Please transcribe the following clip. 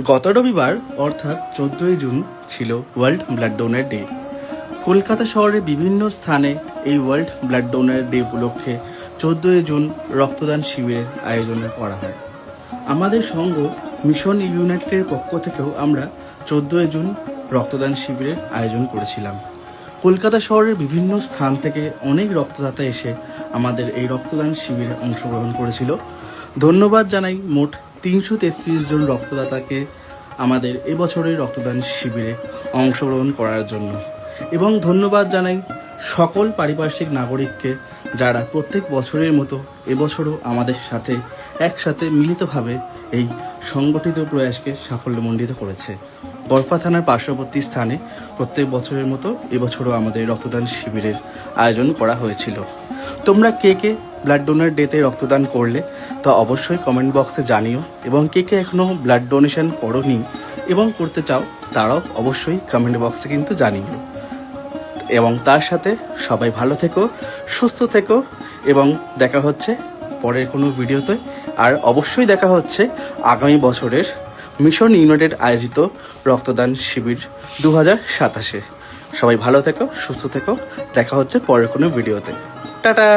গত রবিবার অর্থাৎ 14ই জুন ছিল world blood donor day. Kolkata শহরের বিভিন্ন স্থানে এই ওয়ার্ল্ড ব্লাড ডোনার ডে উপলক্ষে 14ই জুন রক্তদান শিবিরের আয়োজন করা হয়। আমাদের সংঘ মিশন ইউনাইটেডের পক্ষ থেকেও আমরা 14ই জুন রক্তদান শিবিরের আয়োজন করেছিলাম। কলকাতা শহরের বিভিন্ন স্থান থেকে অনেক রক্তদাতা এসে আমাদের এই রক্তদান শিবিরে অংশগ্রহণ করেছিল। ধন্যবাদ জানাই মোট 333 জন রক্তদাতাকে আমাদের এবছরের রক্তদান শিবিরে অংশগ্রহণ করার জন্য, এবং ধন্যবাদ জানাই সকল পারিপার্শ্বিক নাগরিককে যারা প্রত্যেক বছরের মতো এবছরও আমাদের সাথে একসাথে মিলিতভাবে এই সংগঠিত প্রয়াসকে সাফল্যমণ্ডিত করেছে। বরফা থানার পার্শ্ববর্তী স্থানে প্রত্যেক বছরের মতো এবছরও আমাদের রক্তদান শিবিরের আয়োজন করা হয়েছিল। তোমরা কে কে ব্লাড ডোনার ডেতে রক্তদান করলে তা অবশ্যই কমেন্ট বক্সে জানিও, এবং কে কে এখনও ব্লাড ডোনেশন করোনি এবং করতে চাও তারাও অবশ্যই কমেন্ট বক্সে কিন্তু জানিও। এবং তার সাথে সবাই ভালো থেকো, সুস্থ থেকো, এবং দেখা হচ্ছে পরের কোনো ভিডিওতে। আর অবশ্যই দেখা হচ্ছে আগামী বছরের মিশন ইউনাইটেড আয়োজিত রক্তদান শিবির 2027-এ। সবাই ভালো থেকো, সুস্থ থেকো, দেখা হচ্ছে পরের কোনো ভিডিওতে। টাটা।